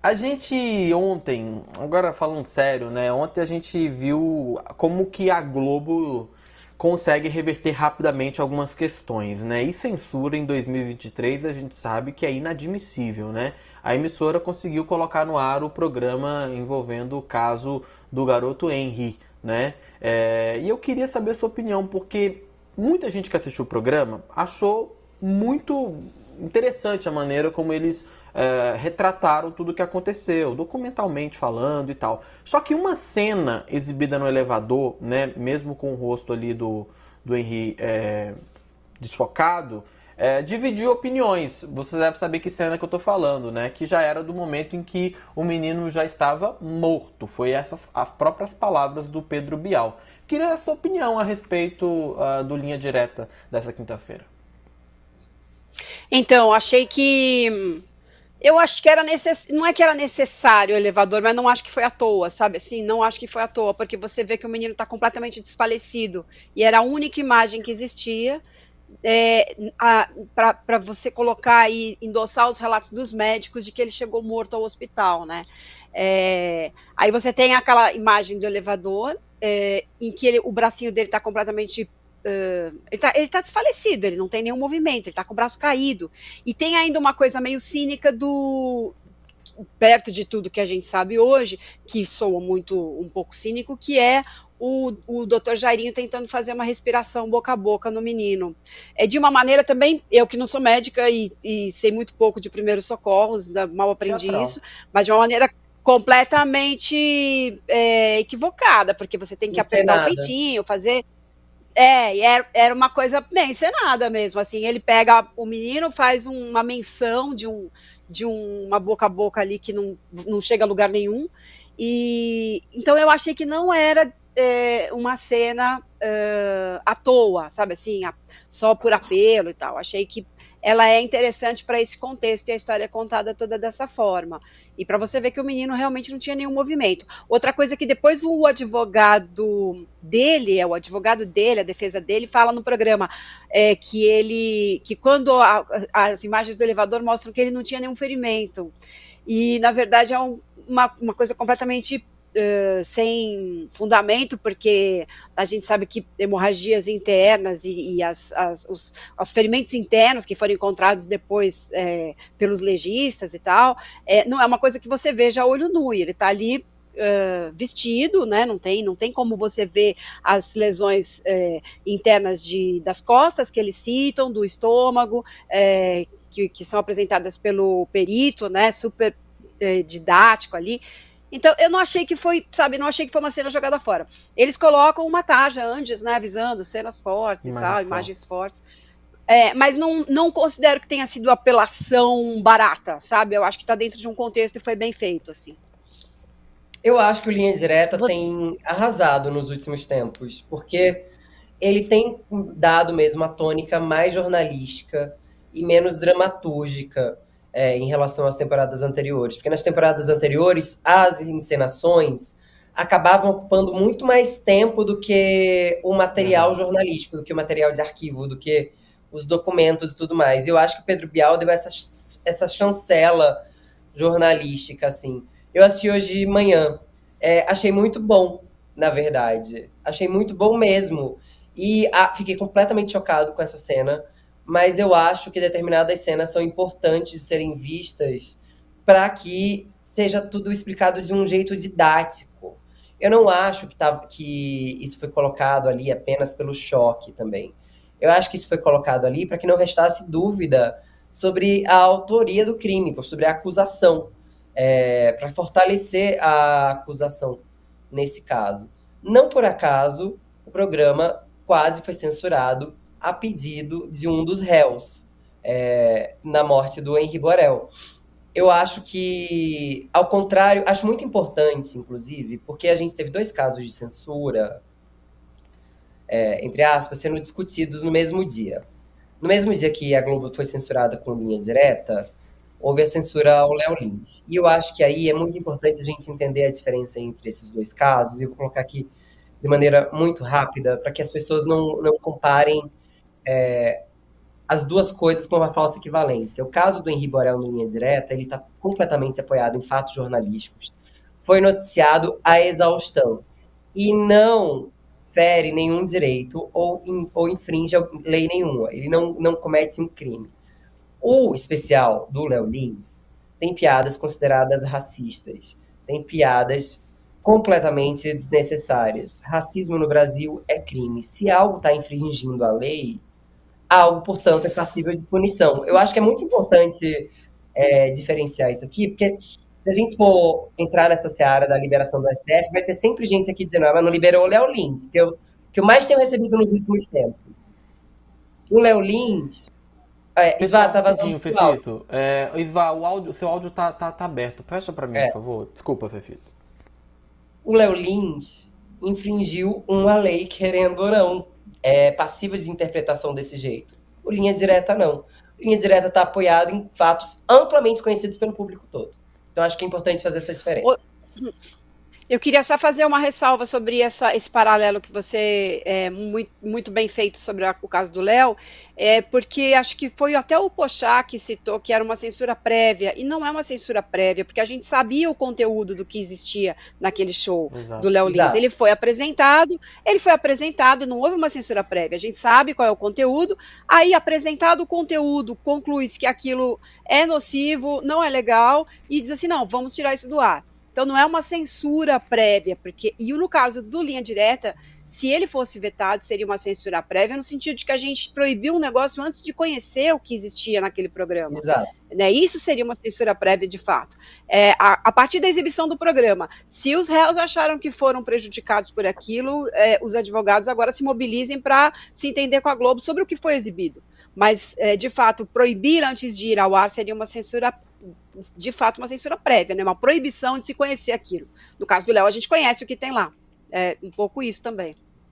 A gente ontem, agora falando sério, né? Ontem a gente viu como que a Globo consegue reverter rapidamente algumas questões, né? E censura em 2023 a gente sabe que é inadmissível, né? A emissora conseguiu colocar no ar o programa envolvendo o caso do garoto Henry, né? E eu queria saber a sua opinião, porque muita gente que assistiu o programa achou muito interessante a maneira como eles retrataram tudo o que aconteceu, documentalmente falando e tal. Só que uma cena exibida no elevador, né, mesmo com o rosto ali do Henry desfocado, dividiu opiniões. Você deve saber que cena que eu tô falando, né? Que já era do momento em que o menino já estava morto. Foi essas as próprias palavras do Pedro Bial. Queria a sua opinião a respeito do Linha Direta dessa quinta-feira. Então, achei que. Eu acho que era não é que era necessário o elevador, mas não acho que foi à toa, sabe? Assim, não acho que foi à toa, porque você vê que o menino está completamente desfalecido e era a única imagem que existia para você colocar e endossar os relatos dos médicos de que ele chegou morto ao hospital, né? Aí você tem aquela imagem do elevador em que o bracinho dele está completamente ele tá desfalecido, ele não tem nenhum movimento, ele tá com o braço caído. E tem ainda uma coisa meio cínica perto de tudo que a gente sabe hoje, que soa um pouco cínico, que é o doutor Jairinho tentando fazer uma respiração boca a boca no menino. É de uma maneira também, eu que não sou médica e sei muito pouco de primeiros socorros, mal aprendi Teatral. isso, mas de uma maneira completamente equivocada, porque você tem que apertar o Encenada. peitinho, fazer e era uma coisa bem encenada mesmo, assim, ele pega o menino, faz uma menção de uma boca a boca ali que não chega a lugar nenhum, e então eu achei que não era uma cena à toa, sabe assim, só por apelo e tal, achei que ela é interessante para esse contexto e a história é contada toda dessa forma, e para você ver que o menino realmente não tinha nenhum movimento. Outra coisa que depois o advogado dele, a defesa dele, fala no programa que quando as imagens do elevador mostram que ele não tinha nenhum ferimento. E, na verdade, é uma coisa completamente sem fundamento, porque a gente sabe que hemorragias internas e os ferimentos internos que foram encontrados depois pelos legistas e tal, não é uma coisa que você veja a olho nu, ele está ali vestido, né? Não tem como você ver as lesões internas das costas que eles citam, do estômago, que são apresentadas pelo perito, né? Super didático ali. Então, eu não achei que foi, sabe, não achei que foi uma cena jogada fora. Eles colocam uma tarja antes, né, avisando cenas fortes e Imagens tal, imagens fortes. fortes. Mas não considero que tenha sido apelação barata, sabe? Eu acho que tá dentro de um contexto e foi bem feito, assim. Eu acho que o Linha Direta Você, tem arrasado nos últimos tempos, porque ele tem dado mesmo a tônica mais jornalística e menos dramatúrgica em relação às temporadas anteriores. Porque nas temporadas anteriores, as encenações acabavam ocupando muito mais tempo do que o material Verdade. jornalístico, do que o material de arquivo, do que os documentos e tudo mais. E eu acho que o Pedro Bial deu essa chancela jornalística, assim. Eu assisti hoje de manhã. Achei muito bom, na verdade. Achei muito bom mesmo. E fiquei completamente chocado com essa cena. Mas eu acho que determinadas cenas são importantes de serem vistas para que seja tudo explicado de um jeito didático. Eu não acho que isso foi colocado ali apenas pelo choque também. Eu acho que isso foi colocado ali para que não restasse dúvida sobre a autoria do crime, sobre a acusação, para fortalecer a acusação nesse caso. Não por acaso, o programa quase foi censurado a pedido de um dos réus na morte do Henri Borel. Eu acho que, ao contrário, acho muito importante, inclusive, porque a gente teve dois casos de censura, entre aspas, sendo discutidos no mesmo dia. No mesmo dia que a Globo foi censurada com linha direta, houve a censura ao Léo Lins. E eu acho que aí é muito importante a gente entender a diferença entre esses dois casos. E eu vou colocar aqui de maneira muito rápida, para que as pessoas não comparem as duas coisas com uma falsa equivalência. O caso do Henri Borel no Linha Direta, ele está completamente apoiado em fatos jornalísticos. Foi noticiado à exaustão. E não fere nenhum direito ou infringe lei nenhuma. Ele não comete um crime. O especial do Léo Lins tem piadas consideradas racistas. Tem piadas completamente desnecessárias. Racismo no Brasil é crime. Se algo está infringindo a lei, algo, portanto, é passível de punição. Eu acho que é muito importante diferenciar isso aqui, porque se a gente for entrar nessa seara da liberação do STF, vai ter sempre gente aqui dizendo, mas não liberou o Léo Lins, que eu mais tenho recebido nos últimos tempos. O Léo Lins... Isvá, tá vazando Fefito. Isvá, o seu áudio tá aberto. Presta pra mim, por favor. Desculpa, Fefito. O Léo Lins infringiu uma lei, querendo ou não, passiva de interpretação desse jeito. O Linha Direta não. O Linha Direta está apoiado em fatos amplamente conhecidos pelo público todo. Então acho que é importante fazer essa diferença. Eu queria só fazer uma ressalva sobre esse paralelo que você, muito bem feito sobre o caso do Léo, porque acho que foi até o Pochá que citou que era uma censura prévia, e não é uma censura prévia, porque a gente sabia o conteúdo do que existia naquele show do Léo Lins. Ele foi apresentado, não houve uma censura prévia, a gente sabe qual é o conteúdo, aí apresentado o conteúdo, conclui-se que aquilo é nocivo, não é legal, e diz assim, não, vamos tirar isso do ar. Então não é uma censura prévia, e no caso do Linha Direta, se ele fosse vetado, seria uma censura prévia, no sentido de que a gente proibiu um negócio antes de conhecer o que existia naquele programa. Exato. Isso seria uma censura prévia de fato. A partir da exibição do programa, se os réus acharam que foram prejudicados por aquilo, os advogados agora se mobilizem para se entender com a Globo sobre o que foi exibido. Mas, de fato, proibir antes de ir ao ar seria uma censura de fato uma censura prévia, né? Uma proibição de se conhecer aquilo. No caso do Léo, a gente conhece o que tem lá. Um pouco isso também.